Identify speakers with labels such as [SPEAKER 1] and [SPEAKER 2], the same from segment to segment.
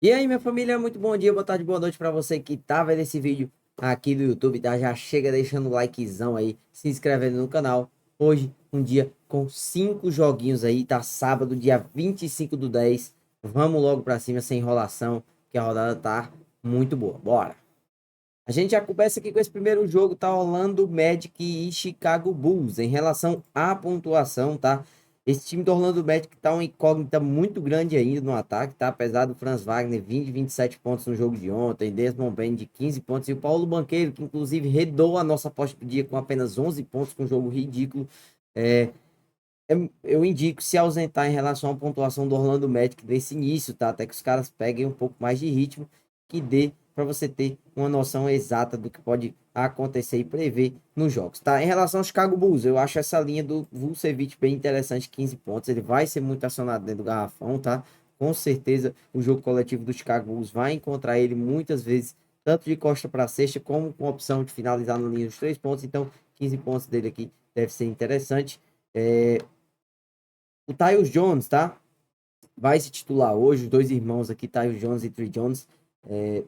[SPEAKER 1] E aí, minha família, muito bom dia, boa tarde, boa noite para você que tá vendo esse vídeo aqui do YouTube, tá? Já chega deixando o likezão aí, se inscrevendo no canal. Hoje, um dia com 5 joguinhos aí, tá? Sábado, dia 25/10. Vamos logo para cima, sem enrolação, que a rodada tá muito boa. Bora! A gente já começa aqui com esse primeiro jogo, tá? Orlando Magic e Chicago Bulls. Em relação à pontuação, tá? Esse time do Orlando Magic tá uma incógnita muito grande ainda no ataque, tá? Apesar do Franz Wagner 27 pontos no jogo de ontem, Desmond Bane de 15 pontos e o Paulo Banqueiro, que inclusive redou a nossa aposta do dia com apenas 11 pontos, com um jogo ridículo. É, eu indico se ausentar em relação à pontuação do Orlando Magic desse início, tá? Até que os caras peguem um pouco mais de ritmo, que dê para você ter uma noção exata do que pode acontecer e prever nos jogos, tá? Em relação ao Chicago Bulls, eu acho essa linha do Vucevic bem interessante, 15 pontos. Ele vai ser muito acionado dentro do garrafão, tá? Com certeza o jogo coletivo do Chicago Bulls vai encontrar ele muitas vezes, tanto de costa para cesta, como com a opção de finalizar na linha dos 3 pontos. Então, 15 pontos dele aqui deve ser interessante. O Tyus Jones, tá? Vai se titular hoje. Os dois irmãos aqui, Tyus Jones e Trey Jones. É,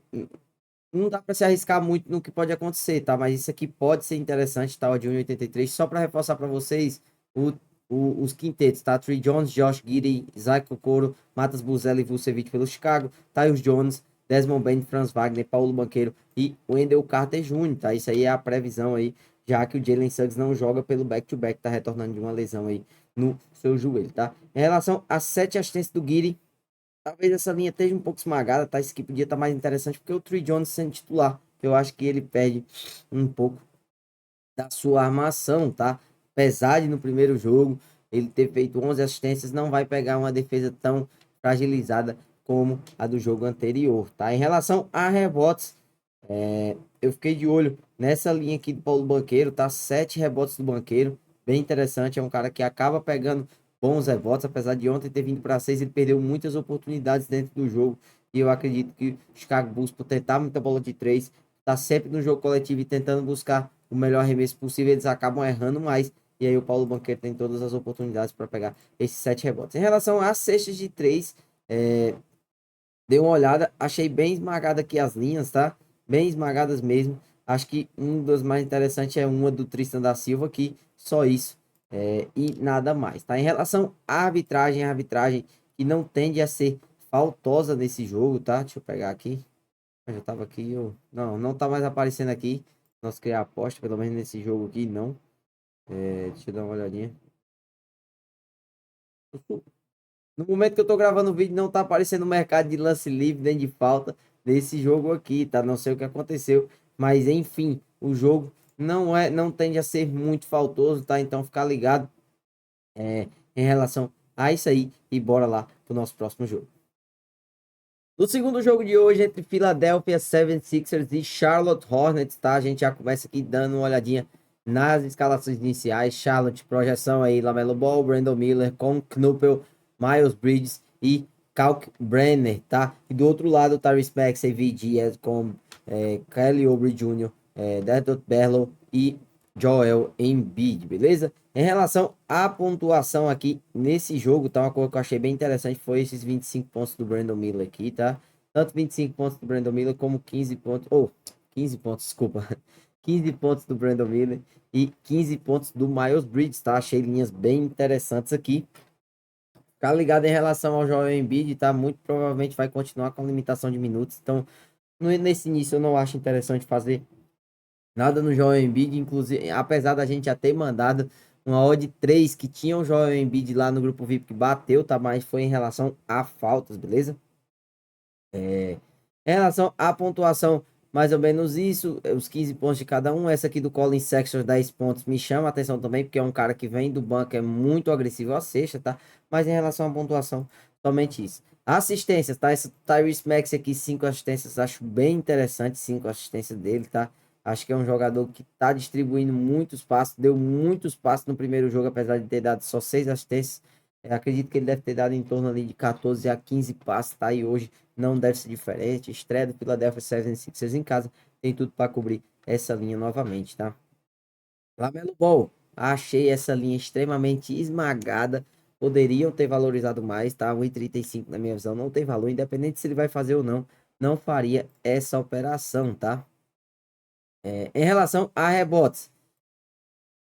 [SPEAKER 1] não dá para se arriscar muito no que pode acontecer, tá? Mas isso aqui pode ser interessante, tá? O de 1,83. Só para reforçar para vocês o, os quintetos, tá? Trey Jones, Josh Giddey, Isaac Okoro, Matas Buzelli e Vucevic pelo Chicago, Tyus Jones, Desmond Bane, Franz Wagner, Paulo Banqueiro e Wendell Carter Jr., tá? Isso aí é a previsão aí, já que o Jalen Suggs não joga pelo back-to-back, tá retornando de uma lesão aí no seu joelho, tá? Em relação às 7 assistências do Giddey, talvez essa linha esteja um pouco esmagada, tá? Isso aqui podia estar mais interessante porque o Trey Jones sendo titular. Eu acho que ele perde um pouco da sua armação, tá? Apesar de no primeiro jogo ele ter feito 11 assistências, não vai pegar uma defesa tão fragilizada como a do jogo anterior, tá? Em relação a rebotes, eu fiquei de olho nessa linha aqui do Paulo Banqueiro, tá? 7 rebotes do Banqueiro, bem interessante. É um cara que acaba pegando bons rebotes, apesar de ontem ter vindo para 6, ele perdeu muitas oportunidades dentro do jogo. E eu acredito que o Chicago Bulls, por tentar muita bola de 3, tá sempre no jogo coletivo e tentando buscar o melhor arremesso possível, eles acabam errando mais. E aí o Paulo Banqueiro tem todas as oportunidades para pegar esses 7 rebotes. Em relação às cestas de 3, dei uma olhada, achei bem esmagada aqui as linhas, tá? Bem esmagadas mesmo. Acho que um dos mais interessantes é uma do Tristan da Silva aqui, só isso. E nada mais, tá? Em relação à arbitragem, a arbitragem que não tende a ser faltosa nesse jogo, tá? Deixa eu pegar aqui. Eu já tava aqui, não tá mais aparecendo aqui. Nós criar aposta, pelo menos nesse jogo aqui, não. Deixa eu dar uma olhadinha. No momento que eu tô gravando o vídeo, não tá aparecendo o mercado de lance livre nem de falta desse jogo aqui, tá? Não sei o que aconteceu, mas enfim, o jogo não tende a ser muito faltoso, tá? Então ficar ligado em relação a isso aí e bora lá pro nosso próximo jogo. No segundo jogo de hoje, entre Philadelphia 76ers e Charlotte Hornets, tá? A gente já começa aqui dando uma olhadinha nas escalações iniciais. Charlotte, projeção aí, Lamelo Ball, Brandon Miller, com Knuppel, Miles Bridges e Kalkbrenner, tá? E do outro lado, Tyrese Maxey, VG, com Kelly Oubre Jr., Desmond Berlow e Joel Embiid, beleza? Em relação à pontuação aqui nesse jogo, tá? Uma coisa que eu achei bem interessante foi esses 25 pontos do Brandon Miller aqui, tá? Tanto 25 pontos do Brandon Miller como 15 pontos, 15 pontos, desculpa. 15 pontos do Brandon Miller e 15 pontos do Miles Bridges, tá? Achei linhas bem interessantes aqui. Ficar ligado em relação ao Joel Embiid, tá? Muito provavelmente vai continuar com limitação de minutos, então nesse início eu não acho interessante fazer nada no Joel Embiid, inclusive, apesar da gente já ter mandado uma odd 3 que tinha o Joel Embiid lá no grupo VIP que bateu, tá? Mas foi em relação a faltas, beleza? Em relação à pontuação, mais ou menos isso, os 15 pontos de cada um. Essa aqui do Colin Sexton, 10 pontos, me chama a atenção também, porque é um cara que vem do banco, é muito agressivo à cesta, tá? Mas em relação à pontuação, somente isso. Assistências, tá? Esse Tyrese Max aqui, 5 assistências, acho bem interessante, 5 assistências dele, tá? Acho que é um jogador que tá distribuindo muitos passos, deu muitos passos no primeiro jogo, apesar de ter dado só 6 assistências. Acredito que ele deve ter dado em torno ali de 14 a 15 passos, tá? E hoje não deve ser diferente. Estreia do Philadelphia 76ers em casa, tem tudo para cobrir essa linha novamente, tá? Lamelo Ball, achei essa linha extremamente esmagada, poderiam ter valorizado mais, tá? 1,35 na minha visão não tem valor, independente se ele vai fazer ou não, não faria essa operação, tá? Em relação a rebotes,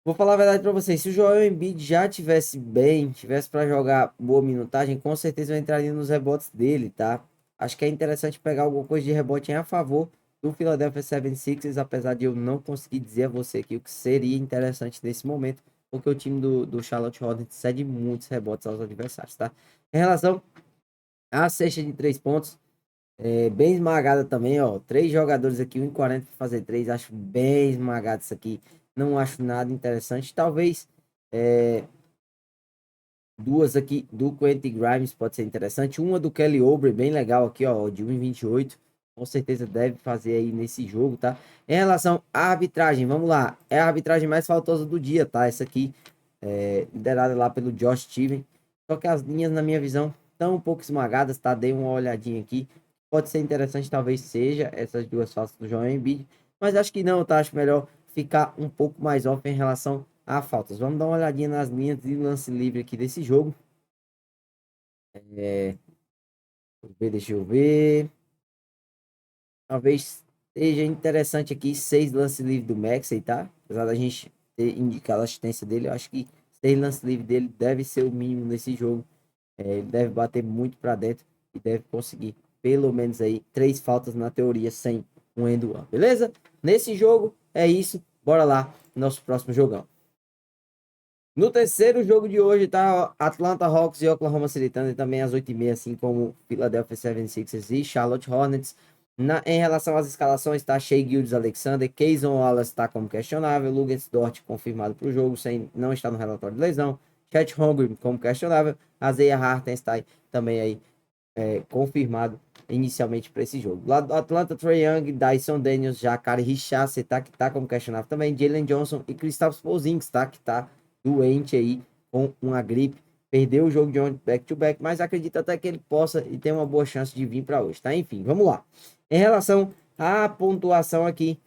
[SPEAKER 1] vou falar a verdade para vocês, se o Joel Embiid já tivesse bem, tivesse para jogar boa minutagem, com certeza eu entraria nos rebotes dele, tá? Acho que é interessante pegar alguma coisa de rebote a favor do Philadelphia 76ers, apesar de eu não conseguir dizer a você aqui o que seria interessante nesse momento, porque o time do Charlotte Hornets cede muitos rebotes aos adversários, tá? Em relação à cesta de 3 pontos, bem esmagada também, ó. 3 jogadores aqui, 1,40 para fazer 3. Acho bem esmagado isso aqui. Não acho nada interessante. Talvez duas aqui do Quentin Grimes pode ser interessante. Uma do Kelly Oubre, bem legal aqui, ó, de 1,28. Com certeza deve fazer aí nesse jogo, tá? Em relação à arbitragem, vamos lá. É a arbitragem mais faltosa do dia, tá? Essa aqui, liderada lá pelo Josh Steven. Só que as linhas, na minha visão, estão um pouco esmagadas, tá? Dei uma olhadinha aqui. Pode ser interessante, talvez seja essas duas faltas do Joel Embiid. Mas acho que não, tá? Acho melhor ficar um pouco mais off em relação a faltas. Vamos dar uma olhadinha nas linhas de lance livre aqui desse jogo. Deixa eu ver. Talvez seja interessante aqui 6 lances livres do Maxey, tá? Apesar da gente ter indicado a assistência dele, eu acho que 6 lances livres dele deve ser o mínimo nesse jogo. Ele deve bater muito para dentro e deve conseguir pelo menos aí 3 faltas na teoria sem um end one, beleza? Nesse jogo é isso. Bora lá, nosso próximo jogão. No terceiro jogo de hoje, tá? Atlanta Hawks e Oklahoma City Thunder também às 8h30, assim como Philadelphia 76ers e Charlotte Hornets. Em relação às escalações, tá? Shai Gilgeous-Alexander, Cason Wallace está como questionável, Luguentz Dort confirmado para o jogo, sem não estar no relatório de lesão, Chet Holmgren como questionável, Isaiah Hartenstein também aí confirmado inicialmente para esse jogo. Lá do Atlanta, Trae Young, Dyson Daniels, Jacare Richardson, tá? Que tá como questionável também, Jalen Johnson e Kristaps Porzingis, tá? Que tá doente aí com uma gripe. Perdeu o jogo de ontem back-to-back, mas acredito até que ele possa e tem uma boa chance de vir para hoje, tá? Enfim, vamos lá. Em relação à pontuação aqui,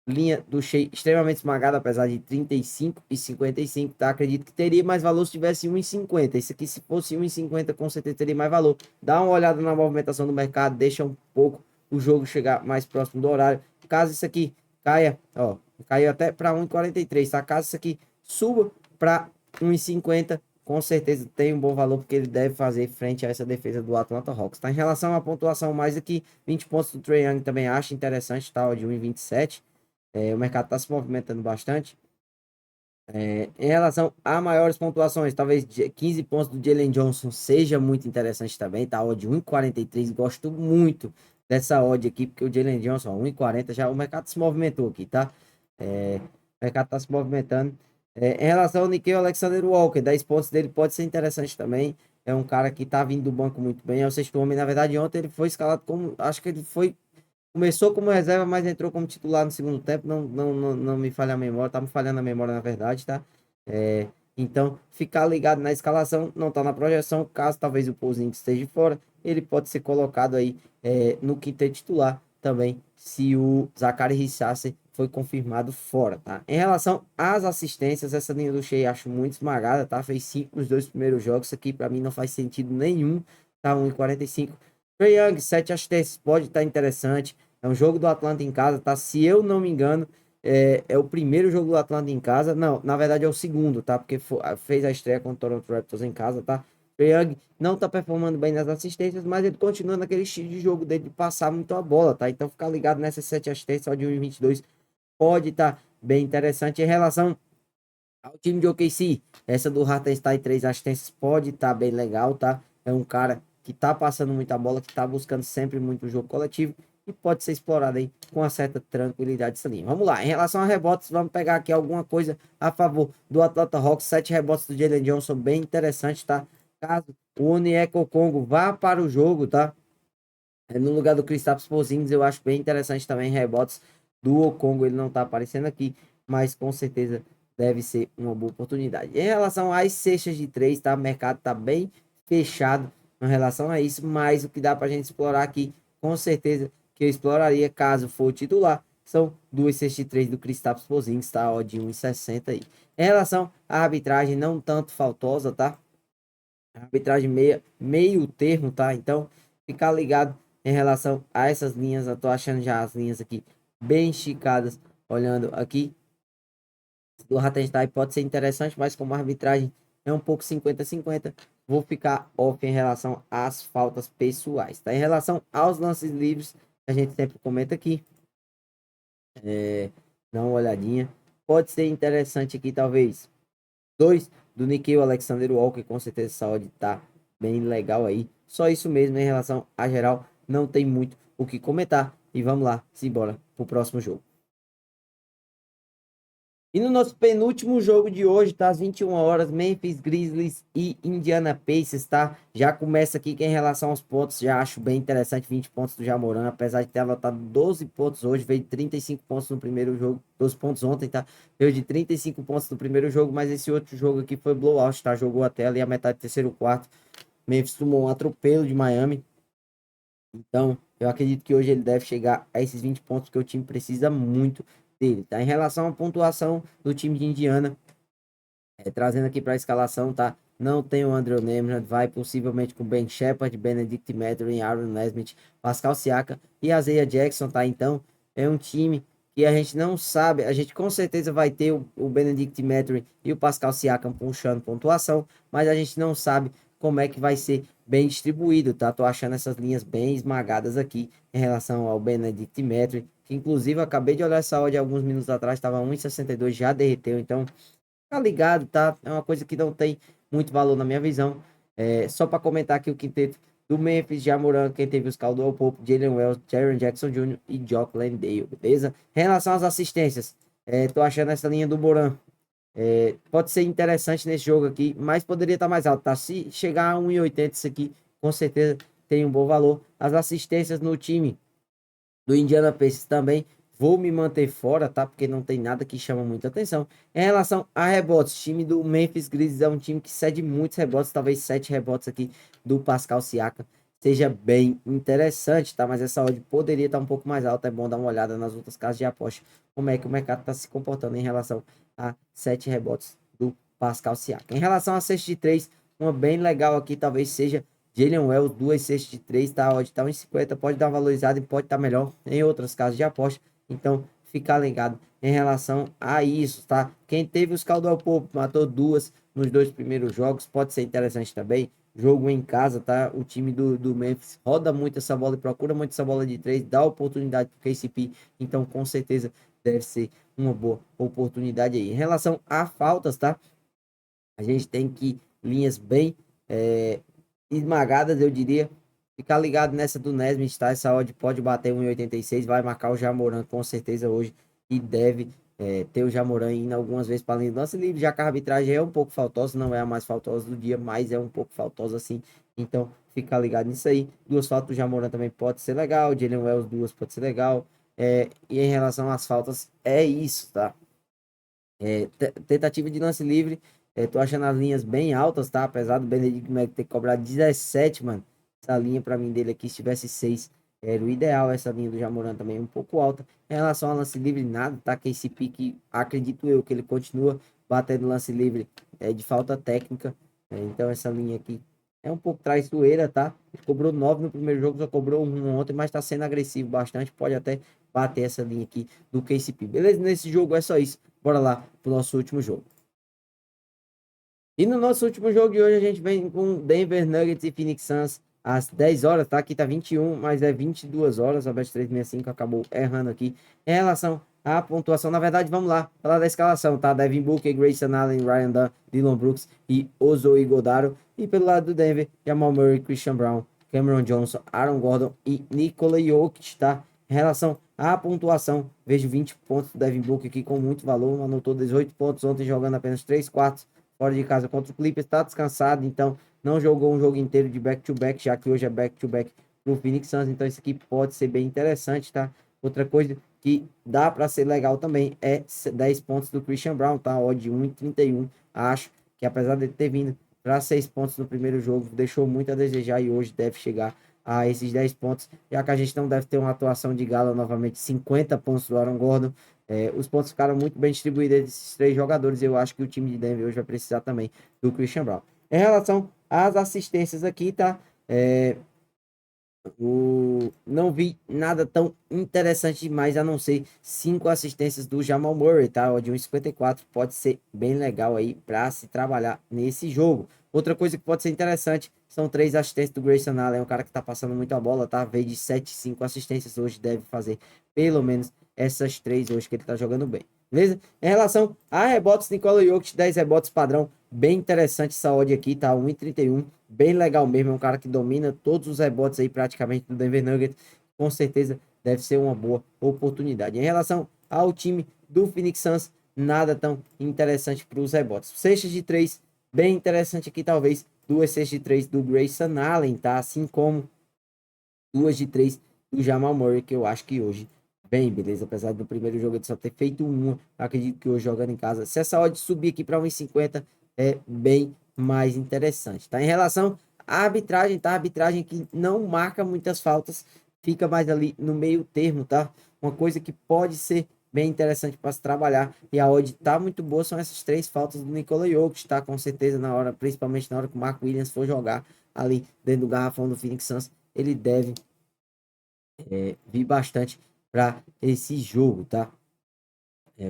[SPEAKER 1] linha do Shai extremamente esmagada, apesar de 35 e 55, tá? Acredito que teria mais valor se tivesse 1,50. Isso aqui, se fosse 1,50, com certeza teria mais valor. Dá uma olhada na movimentação do mercado, deixa um pouco o jogo chegar mais próximo do horário. Caso isso aqui caia, ó, caiu até para 1,43, tá? Caso isso aqui suba para 1,50, com certeza tem um bom valor, porque ele deve fazer frente a essa defesa do Atlanta Hawks, tá? Em relação à pontuação mais aqui, 20 pontos do Trae Young também acho interessante, tá? Ó, de 1,27. O mercado está se movimentando bastante. Em relação a maiores pontuações, talvez 15 pontos do Jalen Johnson seja muito interessante também, tá? Odd 1,43, gosto muito dessa odd aqui, porque o Jalen Johnson, 1,40, já o mercado se movimentou aqui, tá? O mercado está se movimentando. Em relação ao Nickeil Alexander-Walker, 10 pontos dele pode ser interessante também. É um cara que tá vindo do banco muito bem. É o sexto homem, na verdade, ontem ele foi escalado como, acho que ele foi começou como reserva, mas entrou como titular no segundo tempo. Não me falha a memória, tá me falhando a memória na verdade, tá? É, então, ficar ligado na escalação, não tá na projeção. Caso talvez o Pouzinho esteja fora, ele pode ser colocado aí no quinteto titular também, se o Zaccharie Richardson foi confirmado fora, tá? Em relação às assistências, essa linha do Shea acho muito esmagada, tá? Fez 5 nos 2 primeiros jogos. Isso aqui para mim não faz sentido nenhum, tá? 1,45. Trae Young, 7 assistências, pode estar interessante. É um jogo do Atlanta em casa, tá? Se eu não me engano, é o primeiro jogo do Atlanta em casa. Não, na verdade é o segundo, tá? Porque fez a estreia contra o Toronto Raptors em casa, tá? O Young não tá performando bem nas assistências, mas ele continua naquele estilo de jogo dele de passar muito a bola, tá? Então ficar ligado nessas 7 assistências só de 1,22 pode estar bem interessante. Em relação ao time de OKC, essa do Hartenstein 3 assistências pode estar bem legal, tá? É um cara que tá passando muita bola, que tá buscando sempre muito jogo coletivo e pode ser explorado aí com uma certa tranquilidade essa linha. Vamos lá, em relação a rebotes, vamos pegar aqui alguma coisa a favor do Atlanta Hawks. 7 rebotes do Jalen Johnson, bem interessante, tá? Caso o Onyeka Okongwu vá para o jogo, tá? No lugar do Kristaps Porzingis, eu acho bem interessante também rebotes do Okongwu. Ele não tá aparecendo aqui, mas com certeza deve ser uma boa oportunidade. Em relação às cestas de 3, tá? O mercado tá bem fechado em relação a isso, mas o que dá pra gente explorar aqui, com certeza que eu exploraria caso for titular, são 2 cestas de 3 do Kristaps Porzingis, tá? Ó, de 1,60 aí. Em relação à arbitragem, não tanto faltosa, tá? Arbitragem meio termo, tá? Então, ficar ligado em relação a essas linhas. Eu tô achando já as linhas aqui bem esticadas. Olhando aqui, do Rattenstein pode ser interessante, mas como a arbitragem é um pouco 50-50, vou ficar off em relação às faltas pessoais, tá? Em relação aos lances livres, a gente sempre comenta aqui, dá uma olhadinha. Pode ser interessante aqui, talvez, dois do Nikhil Alexander Walker, com certeza essa odd tá bem legal aí. Só isso mesmo em relação a geral, não tem muito o que comentar. E vamos lá, simbora pro próximo jogo. E no nosso penúltimo jogo de hoje, tá? Às 21 horas, Memphis Grizzlies e Indiana Pacers, tá? Já começa aqui que em relação aos pontos, já acho bem interessante 20 pontos do Jamoran, apesar de ter anotado 12 pontos hoje, veio 35 pontos no primeiro jogo, 12 pontos ontem, tá? Veio de 35 pontos no primeiro jogo, mas esse outro jogo aqui foi blowout, tá? Jogou até ali a metade do terceiro quarto. Memphis tomou um atropelo de Miami. Então, eu acredito que hoje ele deve chegar a esses 20 pontos, que o time precisa muito dele, tá? Em relação à pontuação do time de Indiana, trazendo aqui para a escalação, tá? Não tem o Andrew Nemhard, vai possivelmente com Ben Shepard, Benedict Mathurin, Aaron Nesmith, Pascal Siakam e Isaiah Jackson, tá? Então, é um time que a gente não sabe, a gente com certeza vai ter o Benedict Mathurin e o Pascal Siakam puxando pontuação, mas a gente não sabe como é que vai ser bem distribuído, tá? Tô achando essas linhas bem esmagadas aqui em relação ao Benedict Mathurin, que inclusive eu acabei de olhar essa odd alguns minutos atrás, estava 1,62, já derreteu, então tá ligado, tá? É uma coisa que não tem muito valor na minha visão. Só para comentar aqui o quinteto do Memphis, Jamoran, quem teve os Caldwell Pope, Jalen Wells, Jaren Jackson Jr. e Jock Landale, beleza? Em relação às assistências, tô achando essa linha do Moran pode ser interessante nesse jogo aqui, mas poderia estar mais alto, tá? Se chegar a 1,80 isso aqui, com certeza tem um bom valor. As assistências no time do Indiana Pacers também vou me manter fora, tá? Porque não tem nada que chama muita atenção. Em relação a rebotes, o time do Memphis Grizzlies é um time que cede muitos rebotes, talvez 7 rebotes aqui do Pascal Siakam. Seja bem interessante, tá? Mas essa odd poderia estar um pouco mais alta. É bom dar uma olhada nas outras casas de aposta. Como é que o mercado está se comportando em relação a 7 rebotes do Pascal Siakam. Em relação a cesta de 3, uma bem legal aqui talvez seja Jalen Wells, 2 cestas de 3, tá? Odd tá 1,50, pode dar uma valorizada e pode estar melhor em outras casas de aposta. Então, ficar ligado em relação a isso, tá? Quem teve os Caldwell Pope matou 2 nos 2 primeiros jogos, pode ser interessante também. Jogo em casa, tá? O time do Memphis roda muito essa bola e procura muito essa bola de 3, dá oportunidade pro KCP, então com certeza deve ser uma boa oportunidade aí. Em relação a faltas, tá? A gente tem que linhas bem esmagadas, eu diria. Ficar ligado nessa do Nesmith, tá? Essa odd pode bater 1,86, vai marcar o Jamoran com certeza hoje e deve ter o Jamoran indo algumas vezes para linha do lance livre, já que a arbitragem é um pouco faltosa, não é a mais faltosa do dia, mas é um pouco faltosa assim. Então, ficar ligado nisso aí. Duas faltas do Jamoran também pode ser legal, Jalen Wells duas pode ser legal. E em relação às faltas, é isso, tá? Tentativa de lance livre, tô achando as linhas bem altas, tá? Apesar do Benedict Mac ter cobrado 17, mano. Essa linha pra mim dele aqui, se tivesse 6, era o ideal. Essa linha do Jamoran também um pouco alta. Em relação ao lance livre, nada, tá? Que esse pique, acredito eu, que ele continua batendo lance livre de falta técnica. Então essa linha aqui é um pouco traiçoeira, tá? Ele cobrou 9 no primeiro jogo, só cobrou 1 ontem, mas tá sendo agressivo bastante. Pode até bater essa linha aqui do KCP. Beleza? Nesse jogo é só isso. Bora lá pro nosso último jogo. E no nosso último jogo de hoje a gente vem com Denver Nuggets e Phoenix Suns às 10 horas, tá? Aqui tá 21, mas é 22 horas. A Bet365 acabou errando aqui. Em relação à pontuação, na verdade, vamos lá falar da escalação, tá? Devin Booker, Grayson Allen, Ryan Dunn, Dillon Brooks e Ozo Ighodaro. E pelo lado do Denver, Jamal Murray, Christian Brown, Cameron Johnson, Aaron Gordon e Nikola Jokic, tá? Em relação à pontuação, vejo 20 pontos do Devin Booker aqui com muito valor. Anotou 18 pontos ontem, jogando apenas 3 quartos fora de casa contra o Clippers. Está descansado, então não jogou um jogo inteiro de back-to-back, já que hoje é back-to-back para o Phoenix Suns. Então isso aqui pode ser bem interessante, tá? Outra coisa que dá para ser legal também é 10 pontos do Christian Brown, tá? Odd 1,31. Acho que apesar de ter vindo para 6 pontos no primeiro jogo, deixou muito a desejar e hoje deve chegar a esses 10 pontos, já que a gente não deve ter uma atuação de gala novamente, 50 pontos do Aaron Gordon. Os pontos ficaram muito bem distribuídos entre esses três jogadores. Eu acho que o time de Denver hoje vai precisar também do Christian Brown. Em relação As assistências aqui, tá? Não vi nada tão interessante demais, a não ser 5 assistências do Jamal Murray, tá? O de 1,54 pode ser bem legal aí para se trabalhar nesse jogo. Outra coisa que pode ser interessante são 3 assistências do Grayson Allen, é um cara que tá passando muito a bola, tá? Veio de 7, 5 assistências hoje, deve fazer pelo menos essas 3 hoje que ele tá jogando bem. Beleza? Em relação a rebotes, Nikola Jokic, 10 rebotes padrão, bem interessante essa odd aqui, tá? 1,31, bem legal mesmo, é um cara que domina todos os rebotes aí praticamente do Denver Nuggets, com certeza deve ser uma boa oportunidade. Em relação ao time do Phoenix Suns, nada tão interessante para os rebotes. Cestas de 3, bem interessante aqui talvez, 2 cestas de 3 do Grayson Allen, tá? Assim como 2 de 3 do Jamal Murray, que eu acho que hoje bem, beleza? Apesar do primeiro jogo ele só ter feito uma, acredito que hoje jogando em casa, se essa odd subir aqui para 1,50 é bem mais interessante, tá? Em relação à arbitragem, tá? A arbitragem que não marca muitas faltas, fica mais ali no meio termo, tá? Uma coisa que pode ser bem interessante para se trabalhar, e a odd tá muito boa, são essas 3 faltas do Nikola Jokic, tá? Com certeza na hora, principalmente na hora que o Marco Williams for jogar ali dentro do garrafão do Phoenix Suns, ele deve vir bastante para esse jogo, tá?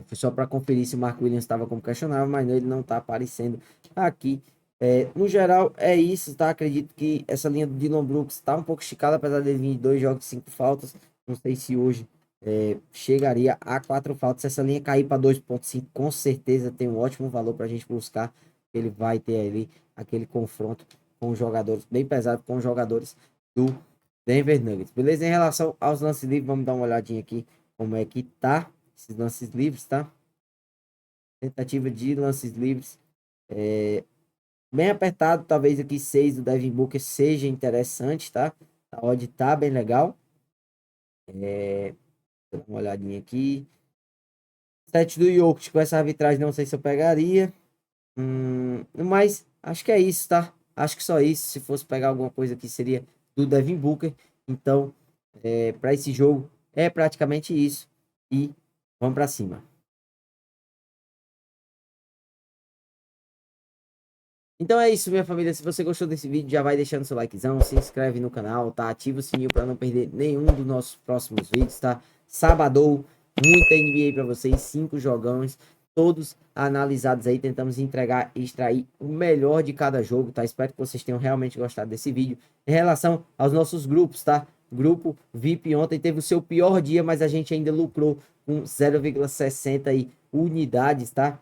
[SPEAKER 1] Foi só para conferir se o Marco Williams estava como questionável, mas ele não está aparecendo aqui. No geral, é isso, tá? Acredito que essa linha do Dillon Brooks está um pouco esticada, apesar de ele vir 2 jogos, 5 faltas. Não sei se hoje chegaria a 4 faltas. Se essa linha cair para 2,5, com certeza tem um ótimo valor para a gente buscar. Ele vai ter ali aquele confronto com os jogadores, bem pesado com os jogadores do Denver Nuggets. Beleza? Em relação aos lances livres, vamos dar uma olhadinha aqui como é que tá esses lances livres, tá? Tentativa de lances livres. Bem apertado, talvez aqui 6 do Devin Booker seja interessante, tá? A odd tá bem legal. Vou dar uma olhadinha aqui. 7 do Jokic com essa arbitragem, não sei se eu pegaria. Mas acho que é isso, tá? Acho que só isso. Se fosse pegar alguma coisa aqui, seria do Devin Booker. Então, para esse jogo, é praticamente isso. E vamos para cima. Então é isso, minha família. Se você gostou desse vídeo, já vai deixando seu likezão, se inscreve no canal, tá? Ativa o sininho para não perder nenhum dos nossos próximos vídeos, tá? Sabadou, muita NBA para vocês, 5 jogões, todos analisados aí. Tentamos entregar e extrair o melhor de cada jogo, tá? Espero que vocês tenham realmente gostado desse vídeo. Em relação aos nossos grupos, tá? Grupo VIP ontem teve o seu pior dia, mas a gente ainda lucrou com 0,60 unidades, tá?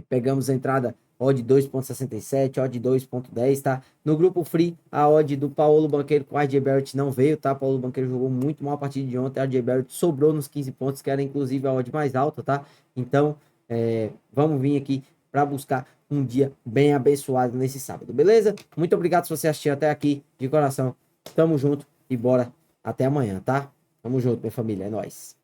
[SPEAKER 1] Pegamos a entrada odd 2,67, odd 2,10, tá? No grupo free, a odd do Paulo Banqueiro com RJ Barrett não veio, tá? Paulo Banqueiro jogou muito mal a partida de ontem, RJ Barrett sobrou nos 15 pontos, que era inclusive a odd mais alta, tá? Então, vamos vir aqui para buscar um dia bem abençoado nesse sábado, beleza? Muito obrigado se você assistiu até aqui, de coração. Tamo junto e bora até amanhã, tá? Tamo junto, minha família, é nóis.